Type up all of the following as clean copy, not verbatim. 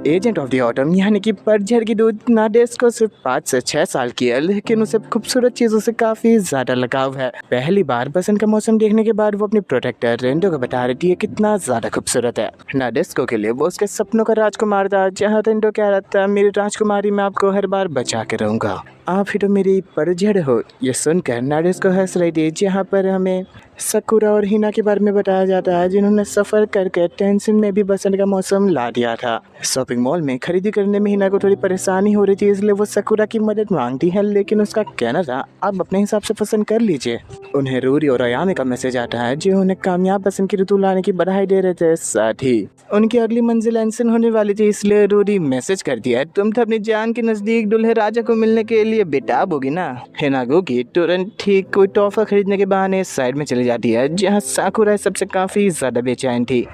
Agent of the autumn यानी कि पतझड़ की दूत नाडेस्को सिर्फ 5 से 6 साल की है, लेकिन उसे खूबसूरत चीज़ों से काफ़ी ज़्यादा लगाव है। पहली बार बसंत का मौसम देखने के बाद वो अपनी प्रोटेक्टर रेंडो को बता रही है कितना ज़्यादा खूबसूरत है। नाडेस्को के लिए वो उसके सपनों का राजकुमार था, जहाँ रेंडो कह रहा था मेरी राजकुमारी मैं आपको हर बार बचा के रहूँगा, आप ही तो मेरी पतझड़ हो। ये सुनकर नाडेस्को हंस रही थी, जहाँ पर हमें सकुरा और हिना के बारे में बताया जाता है, जिन्होंने सफ़र करके टेंशन में भी बसंत का मौसम ला दिया था। शॉपिंग मॉल में खरीदी करने में हिना को थोड़ी परेशानी हो रही थी, इसलिए वो सकुरा की मदद मांगती है, लेकिन उसका कहना था आप अपने हिसाब से पसंद कर लीजिए। उन्हें रूरी और अयामे का मैसेज आता है, जो उन्हें कामयाब बसंत की ऋतु लाने की बधाई दे रहे थे। साथ ही उनकी अगली मंजिल एंसन होने वाली थी, इसलिए रूरी मैसेज कर दिया तुम तो अपनी जान के नज़दीक दूल्हे राजा को मिलने के लिए बेताब होगी ना। हिनागुकी तुरंत ठीक कोई तोहफा खरीदने के बहाने साइड में चली जाती है, जहाँ साकुरा सबसे काफ़ी ज़्यादा बेचैन थी।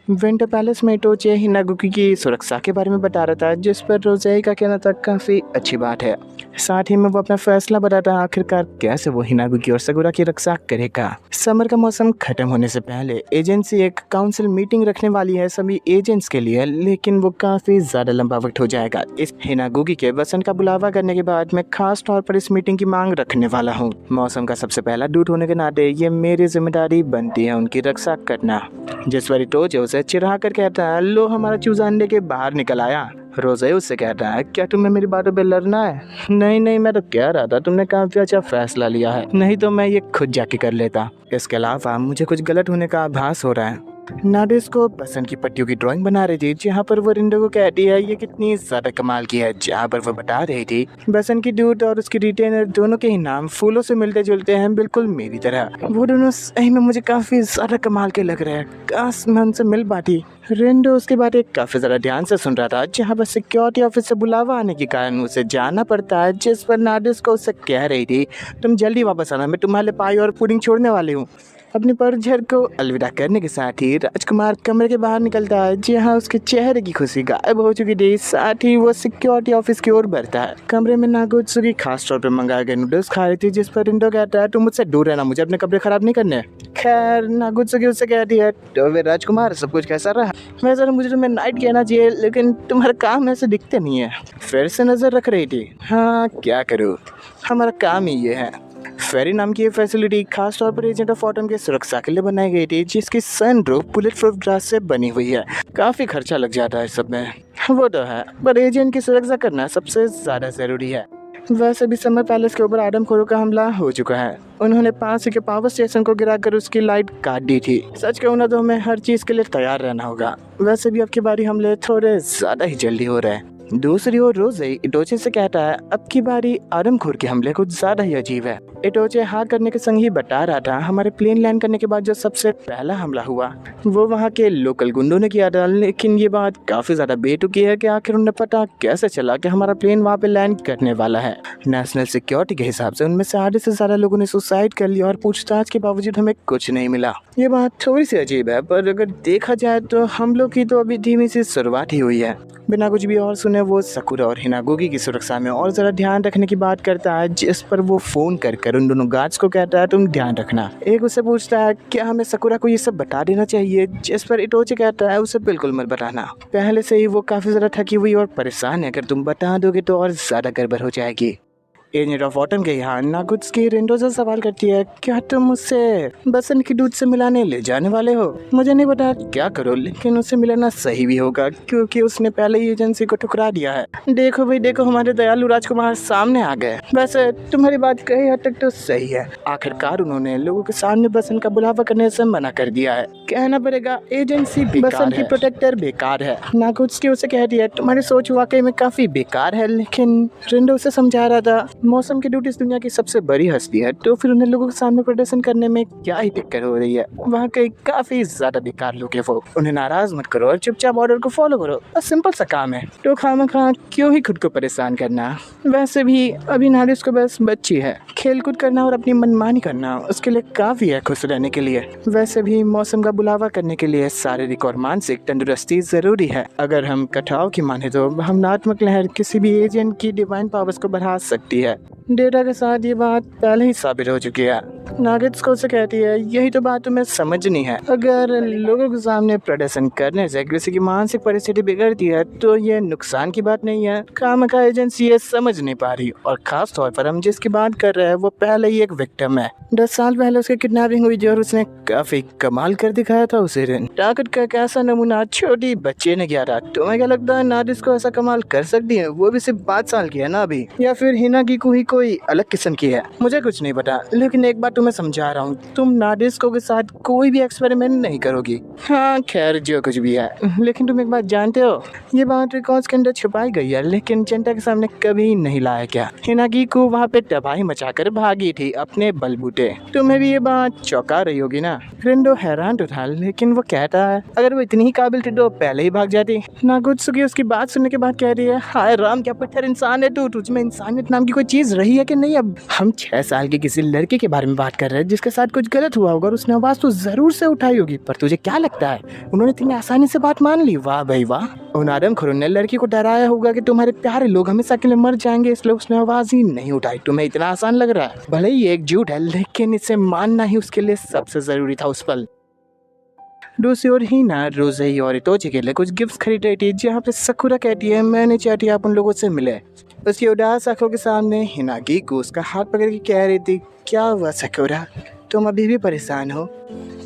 विंटर पैलेस में टोचे हिनागुकी की सुरक्षा के बारे में बता रहा था, जिस पर रोज़ेई का कहना था काफ़ी अच्छी बात है। साथ ही में वो अपना फैसला बताता आखिरकार कैसे वो हिनागुकी और सकुरा की रक्षा करेगा। समर का मौसम खत्म होने से पहले एजेंसी एक काउंसिल मीटिंग रखने वाली है सभी एजेंट्स के लिए, लेकिन वो काफ़ी ज़्यादा लंबा वक्त हो जाएगा। इस हिनागुकी के बसंत का बुलावा करने के बाद मैं खास तौर पर इस मीटिंग की मांग रखने वाला हूँ। मौसम का सबसे पहला दूत होने के नाते ये मेरी जिम्मेदारी बनती है उनकी रक्षा करना। जिस पर टोचे उसे चिढ़ा कर कहता है लो हमारा चूजा अंडे के बाहर निकल आया। रोज़ेई उससे कहता है क्या तुम्हें मेरी बातों पे लड़ना है? नहीं मैं तो कह रहा था तुमने काफ़ी अच्छा फैसला लिया है, नहीं तो मैं ये खुद जाके कर लेता। इसके अलावा मुझे कुछ गलत होने का आभास हो रहा है। नाडेस्को बसंत की पट्टियों की ड्राइंग बना रही थी, जहाँ पर वो रिंडो को कहती है ये कितनी ज़्यादा कमाल की है, जहाँ पर वो बता रही थी बसंत की दूत और उसकी रिटेनर दोनों के ही नाम फूलों से मिलते जुलते हैं, बिल्कुल मेरी तरह। वो दोनों सही में मुझे काफ़ी ज़्यादा कमाल के लग रहे हैं, काश मैं उनसे मिल पाती। रिंडो उसकी बातें काफ़ी ज़्यादा ध्यान से सुन रहा था, जहाँ पर सिक्योरिटी ऑफिस से बुलावा आने के कारण उसे जाना पड़ता है, जिस पर नाडेस्को उससे कह रही थी तुम जल्दी वापस आना, मैं तुम्हारे पाई और पुडिंग छोड़ने वाली हूँ। अपनी पतझड़ को अलविदा करने के साथ ही राजकुमार कमरे के बाहर निकलता है, जहाँ उसके चेहरे की खुशी गायब हो चुकी थी। साथ ही वो सिक्योरिटी ऑफिस की ओर बढ़ता है। कमरे में नागोत्सुकी खास तौर पर मंगाए गए नूडल्स खा रही थी, जिस पर रिंडो कहता है तुम मुझसे दूर रहना, मुझे अपने कपड़े खराब नहीं करने। खैर नागोत्सुकी उससे कहती है तो वे राजकुमार सब कुछ कैसा रहा? वैसे तो मुझे तुम्हें नाइट कहना चाहिए, लेकिन तुम्हारा काम ऐसे दिखते नहीं है। फिर से नजर रख रही थी। हाँ क्या करूँ, हमारा काम ही ये है। फेरी नाम की ये फैसिलिटी खास तौर पर एजेंट ऑफ ऑटम की सुरक्षा के लिए बनाई गई थी, जिसकी सनरूफ बुलेट प्रूफ ग्लास से बनी हुई है। काफ़ी खर्चा लग जाता है इस सब में, वो तो है, पर एजेंट की सुरक्षा करना सबसे ज़्यादा ज़रूरी है। वैसे भी समर पैलेस के ऊपर आदमखोरों का हमला हो चुका है। उन्होंने पास के पावर स्टेशन को गिराकर उसकी लाइट काट दी थी। सच कहूँ ना तो हमें हर चीज़ के लिए तैयार रहना होगा। वैसे भी अब की बारी हमले थोड़े ज़्यादा ही जल्दी हो रहे हैं। दूसरी ओर रोज़ेई इटोचे से कहता है अब की बारी आदमखोर के हमले कुछ ज़्यादा ही अजीब है। इटोचे हाँ करने के संग ही बता रहा था हमारे प्लेन लैंड करने के बाद जो सबसे पहला हमला हुआ वो वहाँ के लोकल गुंडों ने किया था, लेकिन ये बात काफ़ी ज़्यादा बेतुकी है कि आखिर उन्हें पता कैसे चला कि हमारा प्लेन वहाँ पे लैंड करने वाला है। नेशनल सिक्योरिटी के हिसाब से उनमें से आधे से ज़्यादा लोगों ने सुसाइड कर लिया और पूछताछ के बावजूद हमें कुछ नहीं मिला। ये बात थोड़ी सी अजीब है, पर अगर देखा जाए तो हम लोग की तो अभी धीमी सी शुरुआत ही हुई है। बिना कुछ भी और सुने वो सकुरा और हिनागुकी की सुरक्षा में और ज़रा ध्यान रखने की बात करता है, जिस पर वो फ़ोन कर उन दोनों गार्ड्स को कहता है तुम ध्यान रखना। एक उससे पूछता है क्या हमें सकुरा को ये सब बता देना चाहिए, जिस पर इटोचे कहता है उसे बिल्कुल मत बताना, पहले से ही वो काफ़ी ज़्यादा थकी हुई और परेशान है, अगर तुम बता दोगे तो और ज़्यादा गड़बड़ हो जाएगी। एजेंट ऑफ ऑटम के यहाँ नागुत्सुकी रिंडो से सवाल करती है क्या तुम मुझसे बसंत की दूध से मिलाने ले जाने वाले हो? मुझे नहीं पता क्या करो, लेकिन उससे मिलाना सही भी होगा क्योंकि उसने पहले ही एजेंसी को ठुकरा दिया है। देखो भाई देखो, हमारे दयालु राजकुमार सामने आ गए। वैसे तुम्हारी बात कई हद तक तो सही है, आखिरकार उन्होंने लोगों के सामने बसंत का बुलावा करने से मना कर दिया है। कहना पड़ेगा एजेंसी बसंत की प्रोटेक्टर बेकार है। नागुत्सुकी उसे कहती है तुम्हारी सोच वाकई में काफी बेकार है, लेकिन रिंडो उसे समझा रहा था मौसम की दूत इस दुनिया की सबसे बड़ी हस्ती है, तो फिर उन्हें लोगों के सामने प्रदर्शन करने में क्या ही दिक्कत हो रही है। वहाँ के काफी ज्यादा बेकार लोग हैं वो, उन्हें नाराज मत करो और चुपचाप ऑर्डर को फॉलो करो, बस सिंपल सा काम है, तो खामखा क्यों ही खुद को परेशान करना। वैसे भी अभी नारिस को बस बच्ची है, खेल कूद करना और अपनी मनमानी करना उसके लिए काफी है खुश रहने के लिए। वैसे भी मौसम का बुलावा करने के लिए शारीरिक और मानसिक तंदुरुस्ती जरूरी है। अगर हम कटाव की माने तो भावनात्मक लहर किसी भी एजेंट की डिवाइन पावर्स को बढ़ा सकती है। डेटा के साथ ये बात पहले ही साबित हो चुकी है। नागित्सको से कहती है, यही तो बात तुम्हें समझनी है। अगर लोगों के सामने प्रदर्शन करने से किसी की मानसिक परिस्थिति बिगड़ती है तो ये नुकसान की बात नहीं है। खामखा एजेंसी ये समझ नहीं पा रही, और खास तौर पर हम जिसकी बात कर रहे हैं वो पहले ही एक विक्टिम है। 10 साल पहले उसकी किडनैपिंग हुई थी और उसने काफी कमाल कर दिखाया था उसे दिन। ताकत का कैसा नमूना छोटी बच्चे ने किया था। तुम्हें क्या लगता है नादिस्को ऐसा कमाल कर सकती है? वो भी सिर्फ 5 साल की है ना अभी, या फिर हिनागिको ही कोई अलग किस्म की है? मुझे कुछ नहीं पता, लेकिन एक बात तुम्हें समझा रहा हूँ, तुम नादिस्को के साथ कोई भी एक्सपेरिमेंट नहीं करोगी। हाँ खैर जो कुछ भी है, लेकिन तुम एक बात जानते हो, ये बात रिकॉर्ड्स के अंदर छुपाई गई है लेकिन जनता के सामने कभी नहीं लाया गया। हिनागिको वहाँ पे तबाही मचाकर भागी थी अपने बलबूते। तुम्हें भी ये बात चौंका रही होगी ना? रिंडो हैरान तो था, लेकिन वो कहता है अगर वो इतनी ही काबिल थी तो पहले ही भाग जाती। नागुत्सुकी उसकी बात सुनने के बाद कह रही है, हाय राम क्या पत्थर इंसान है तू, तुझमें इंसानियत नाम की कोई चीज रही है कि नहीं? अब हम 6 साल की किसी लड़के के बारे में बात कर रहे हैं जिसके साथ कुछ गलत हुआ होगा और उसने आवाज तो जरूर से उठाई होगी, पर तुझे क्या लगता है उन्होंने इतनी आसानी से बात मान ली? वाह भाई वाह। उन आदमखोरों ने लड़की को डराया होगा कि तुम्हारे प्यारे लोग हमेशा के लिए मर जाएंगे, इसलिए उसने आवाज ही नहीं उठाई। तुम्हें इतना आसान लग रहा है? भले ही एक झूठ है, लेकिन इसे मानना ही उसके लिए सबसे जरूरी था उस पल। दूसरी ओर हिना रोज़ेई और इतोची के लिए कुछ गिफ्ट खरीद रही थी, जहाँ पे सकुरा कहती है मैं नहीं चाहती आप उन लोगों से मिले। उसकी उदास आंखों के सामने हिनागिको उसका हाथ पकड़ के कह रही थी, क्या हुआ सकुरा, तुम अभी भी परेशान हो?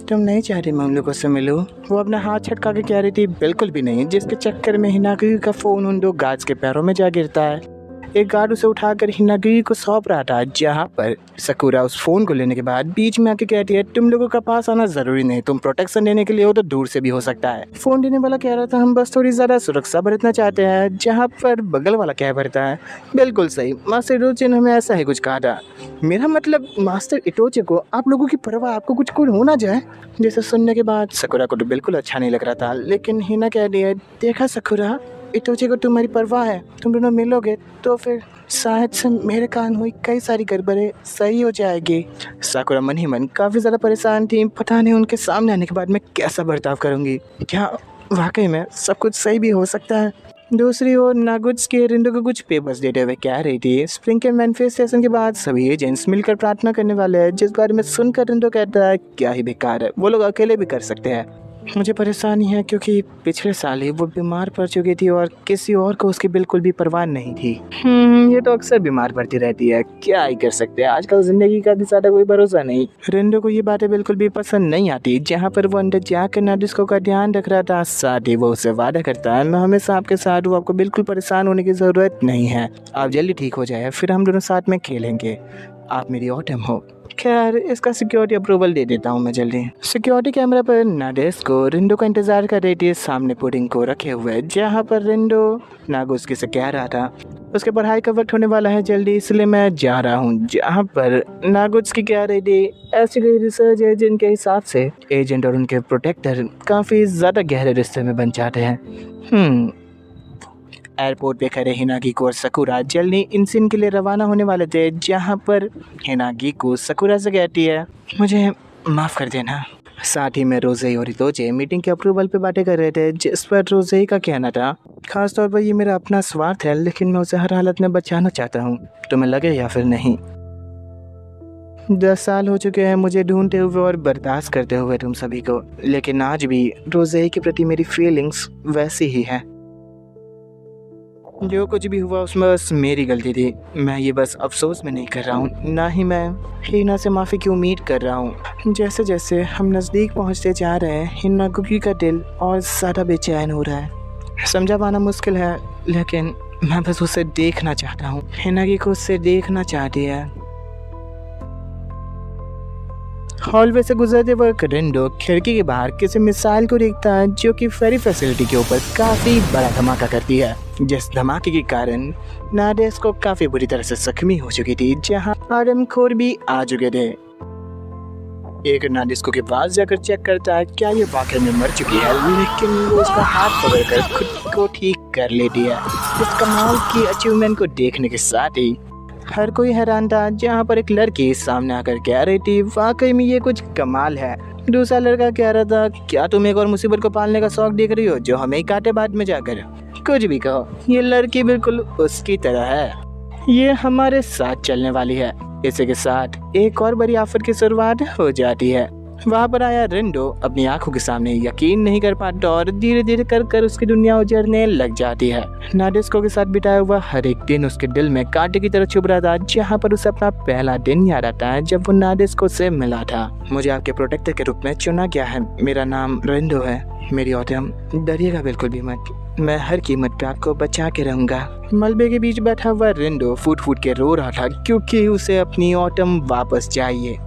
तुम नहीं चाह रही मैं उन लोगों से मिलूं? वो अपना हाथ छटका के कह रही थी, बिल्कुल भी नहीं, जिसके चक्कर में हिनागिको का फोन उन 2 गार्ड्स के पैरों में जा गिरता है। एक गार्ड उसे उठाकर हिनागिको को सौंप रहा था, जहाँ पर सकुरा उस फोन को लेने के बाद बीच में आके कहती है, तुम लोगों का पास आना जरूरी नहीं, तुम प्रोटेक्शन देने के लिए हो तो दूर से भी हो सकता है। फोन देने वाला कह रहा था हम बस थोड़ी ज्यादा सुरक्षा बरतना चाहते हैं, जहाँ पर बगल वाला कह भरता है, बिल्कुल सही, मास्टर इटोची ने हमें ऐसा ही कुछ कहा था। मेरा मतलब मास्टर इटोची को आप लोगों की परवाह, आपको कुछ हो ना जाए। जिसे सुनने के बाद सकुरा को तो बिल्कुल अच्छा नहीं लग रहा था, लेकिन हिना कह रही है, देखा सकुरा, इटोची को तुम्हारी परवाह है, तुम दोनों मिलोगे तो फिर शायद से मेरे कान हुई कई सारी गड़बड़ें सही हो जाएगी। साकुरा मन ही मन काफ़ी ज़्यादा परेशान थी, पता नहीं उनके सामने आने के बाद मैं कैसा बर्ताव करूँगी, क्या वाकई में सब कुछ सही भी हो सकता है। दूसरी ओर नागुत्सुकी रिंडो को कुछ पेपर्स देते हुए कह रही थी, स्प्रिंग के मैनिफेस्टेशन के बाद सभी एजेंट्स मिलकर प्रार्थना करने वाले हैं, जिस बारे में सुनकर रिंडो कहता है क्या ही बेकार है, वो लोग अकेले भी कर सकते हैं। मुझे परेशानी है क्योंकि पिछले साल ही वो बीमार पड़ चुकी थी और किसी और को उसकी बिल्कुल भी परवाह नहीं थी। ये तो अक्सर बीमार पड़ती रहती है, क्या ही कर सकते हैं, आजकल जिंदगी का भी ज्यादा कोई भरोसा नहीं। रिंडो को ये बातें बिल्कुल भी पसंद नहीं आती, जहाँ पर वो अंदर जाकर नादिस्को का ध्यान रख रहा था, साथ ही वो उसे वादा करता है मैं हमेशा आपके साथ हूँ, आपको बिल्कुल परेशान होने की जरूरत नहीं है, आप जल्दी ठीक हो जाए, फिर हम दोनों साथ में खेलेंगे, आप मेरी ऑटम हो। खैर इसका सिक्योरिटी अप्रूवल दे देता हूँ मैं जल्दी। सिक्योरिटी कैमरा पर नादिस्को रिंडो का इंतजार कर रही थी सामने पुडिंग को रखे हुए, जहाँ पर रिंडो नागुत्सुकी से कह रहा था उसके पढ़ाई का वक्त होने वाला है जल्दी, इसलिए मैं जा रहा हूँ। जहाँ पर नागुत्सुकी कह रही थी ऐसी कोई रिसर्च है जिनके हिसाब से एजेंट और उनके प्रोटेक्टर काफ़ी ज़्यादा गहरे रिश्ते में बन जाते हैं। एयरपोर्ट पे खड़े हिनागिको और सकुरा जल्दी इन सीन के लिए रवाना होने वाले थे, जहाँ पर हिनागिको सकुरा से कहती है मुझे माफ़ कर देना। साथ ही में रोज़ेई और इतोची मीटिंग के अप्रूवल पे बातें कर रहे थे, जिस पर रोज़ेई का कहना था खासतौर पर ये मेरा अपना स्वार्थ है, लेकिन मैं उसे हर हालत में बचाना चाहता हूँ, तुम्हें लगे या फिर नहीं। 10 साल हो चुके हैं मुझे ढूंढते हुए और बर्दाश्त करते हुए तुम सभी को, लेकिन आज भी रोज़ेई के प्रति मेरी फीलिंग्स वैसी ही है। जो कुछ भी हुआ उसमें बस मेरी गलती थी, मैं ये बस अफसोस में नहीं कर रहा हूँ, ना ही मैं हिना से माफ़ी की उम्मीद कर रहा हूँ। जैसे जैसे हम नज़दीक पहुँचते जा रहे हैं, हिनागिको का दिल और ज़्यादा बेचैन हो रहा है। समझा पाना मुश्किल है, लेकिन मैं बस उसे देखना चाहता हूँ। हिनागिको उससे देखना चाहती है। हॉलवे से गुजरते वक्त रिंडो खिड़की के बाहर किसी मिसाइल को देखता है, जो कि फेरी फैसिलिटी के ऊपर काफ़ी बड़ा धमाका करती है, जिस धमाके के कारण नादिस्को काफ़ी बुरी तरह से जख्मी हो चुकी थी, जहां आदमखोर भी आ चुके थे। एक नादिस्को के पास जाकर चेक करता है क्या ये वाकई में मर चुकी है, लेकिन वो उसका हाथ पकड़कर खुद को ठीक कर लेती है। इस कमाल की अचीवमेंट को देखने के साथ ही हर कोई हैरान था, जहाँ पर एक लड़की सामने आकर कह रही थी वाकई में ये कुछ कमाल है। दूसरा लड़का कह रहा था क्या तुम एक और मुसीबत को पालने का शौक देख रही हो जो हमें ही काटे बाद में जाकर। कुछ भी कहो, ये लड़की बिल्कुल उसकी तरह है, ये हमारे साथ चलने वाली है। इसी के साथ एक और बड़ी आफत की शुरुआत हो जाती है। वहाँ पर आया रेंडो अपनी आंखों के सामने यकीन नहीं कर पाता और धीरे धीरे कर उसकी दुनिया उजड़ने लग जाती है। नाडेस्को के साथ बिताया हुआ हर एक दिन उसके दिल में कांटे की तरह चुभ रहा था, जहाँ पर उसे अपना पहला दिन याद आता है जब वो नाडेस्को से मिला था। मुझे आपके प्रोटेक्टर के रूप में चुना गया है। मेरा नाम रेंडो है। मेरी ऑटम, डरिएगा बिल्कुल भी मत। मैं हर कीमत पे आपको बचा के रहूंगा। मलबे के बीच बैठा हुआ रेंडो फूट फूट के रो रहा था क्योंकि उसे अपनी ऑटम वापस चाहिए।